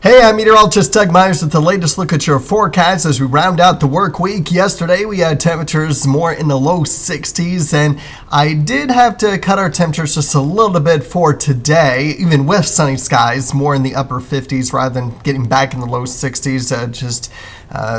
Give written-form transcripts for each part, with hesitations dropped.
Hey, I'm meteorologist Doug Myers with the latest look at your forecast as we round out the work week. Yesterday, we had temperatures more in the low 60s, and I did have to cut our temperatures just a little bit for today, even with sunny skies, more in the upper 50s rather than getting back in the low 60s,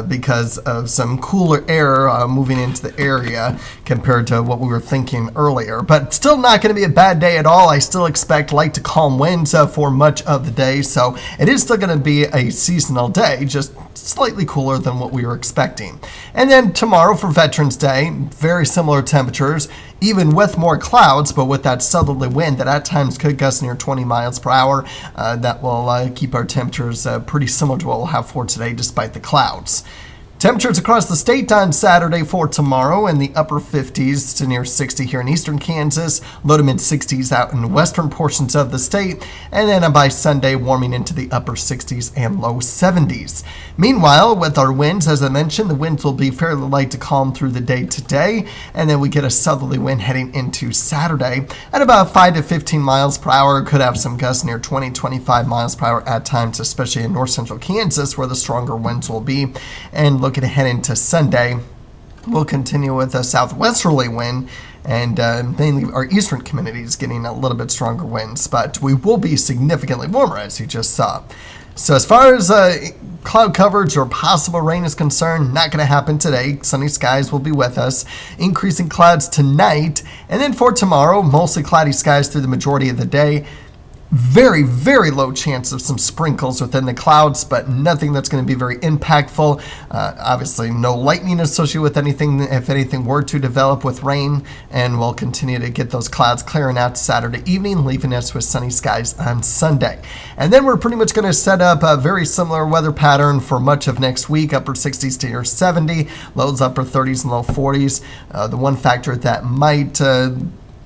because of some cooler air moving into the area compared to what we were thinking earlier. But still not going to be a bad day at all. I still expect light to calm winds for much of the day, so it is still going to be a seasonal day, just slightly cooler than what we were expecting. And then tomorrow for Veterans Day, very similar temperatures, even with more clouds, but with that southerly wind that at times could gust near 20 miles per hour. That will keep our temperatures pretty similar to what we'll have for today despite the clouds. Temperatures across the state on Saturday for tomorrow in the upper 50s to near 60 here in eastern Kansas, low to mid 60s out in western portions of the state, and then by Sunday warming into the upper 60s and low 70s. Meanwhile, with our winds, as I mentioned, the winds will be fairly light to calm through the day today, and then we get a southerly wind heading into Saturday at about 5 to 15 miles per hour. Could have some gusts near 20-25 miles per hour at times, especially in north central Kansas where the stronger winds will be. And looking ahead into Sunday, we'll continue with a southwesterly wind, and mainly our eastern communities getting a little bit stronger winds, but we will be significantly warmer, as you just saw. So as far as cloud coverage or possible rain is concerned, not going to happen today. Sunny skies will be with us. Increasing clouds tonight, and then for tomorrow, mostly cloudy skies through the majority of the day. Very, very low chance of some sprinkles within the clouds, but nothing that's going to be very impactful. Obviously, no lightning associated with anything if anything were to develop with rain, and we'll continue to get those clouds clearing out Saturday evening, leaving us with sunny skies on Sunday. And then we're pretty much going to set up a very similar weather pattern for much of next week, upper 60s to near 70, lows upper 30s and low 40s. The one factor that might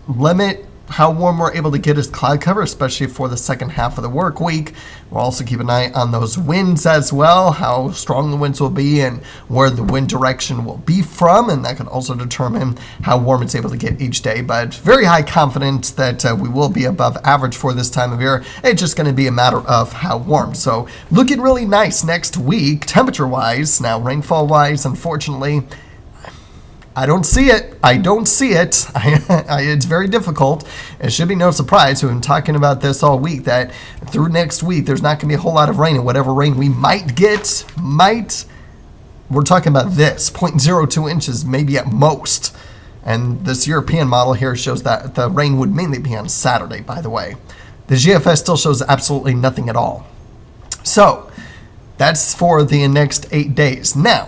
limit how warm we're able to get is cloud cover, especially for the second half of the work week. We'll also keep an eye on those winds as well, how strong the winds will be and where the wind direction will be from, and that can also determine how warm it's able to get each day. But very high confidence that we will be above average for this time of year. It's just going to be a matter of how warm. So looking really nice next week, temperature-wise. Now, rainfall-wise, unfortunately, I don't see it. It's very difficult. It should be no surprise. We've been talking about this all week, that through next week, there's not going to be a whole lot of rain. And whatever rain we might get, we're talking about this, 0.02 inches, maybe at most. And this European model here shows that the rain would mainly be on Saturday, by the way. The GFS still shows absolutely nothing at all. So that's for the next 8 days. Now,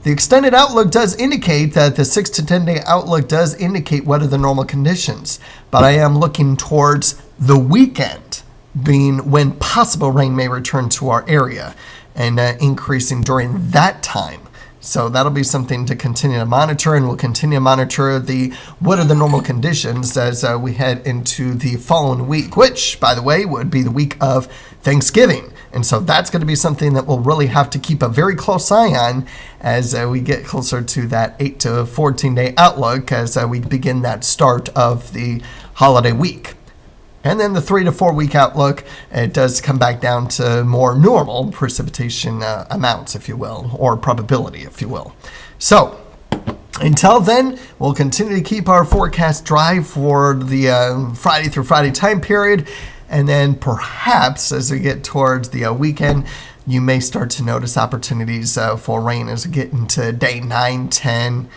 the extended outlook does indicate that the 6 to 10 day outlook does indicate weather than normal conditions, but I am looking towards the weekend being when possible rain may return to our area and increasing during that time. So that'll be something to continue to monitor, and we'll continue to monitor the weather than normal conditions as we head into the following week, which, by the way, would be the week of Thanksgiving. And so that's going to be something that we'll really have to keep a very close eye on as we get closer to that 8 to 14 day outlook as we begin that start of the holiday week. And then the 3 to 4 week outlook, it does come back down to more normal precipitation amounts, if you will, or probability, if you will. So until then, we'll continue to keep our forecast dry for the Friday through Friday time period. And then perhaps as we get towards the weekend, you may start to notice opportunities for rain as we get into day 9, 10,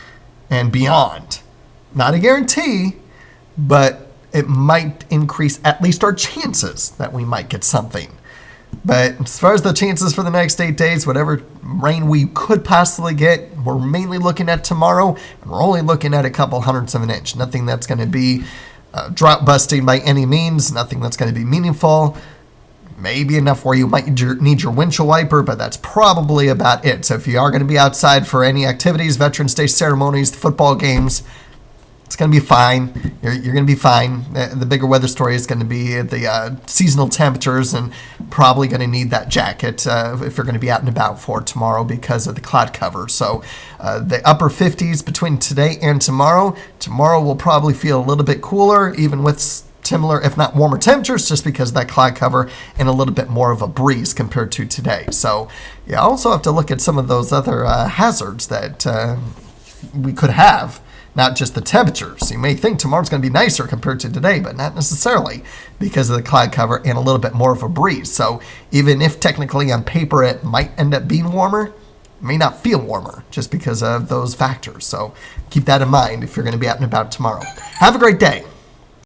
and beyond. Not a guarantee, but it might increase at least our chances that we might get something. But as far as the chances for the next 8 days, whatever rain we could possibly get, we're mainly looking at tomorrow, and we're only looking at a couple hundredths of an inch. Nothing that's going to be drought busting by any means, nothing that's going to be meaningful. Maybe enough where you might need your windshield wiper, but that's probably about it. So if you are going to be outside for any activities, Veterans Day ceremonies, football games, it's going to be fine. You're going to be fine. The bigger weather story is going to be the seasonal temperatures, and probably going to need that jacket if you're going to be out and about for tomorrow because of the cloud cover. So the upper 50s between today and tomorrow. Tomorrow will probably feel a little bit cooler, even with similar, if not warmer temperatures, just because of that cloud cover and a little bit more of a breeze compared to today. So you also have to look at some of those other hazards that we could have, not just the temperatures. You may think tomorrow's going to be nicer compared to today, but not necessarily, because of the cloud cover and a little bit more of a breeze. So even if technically on paper it might end up being warmer, it may not feel warmer just because of those factors. So keep that in mind if you're going to be out and about tomorrow. Have a great day.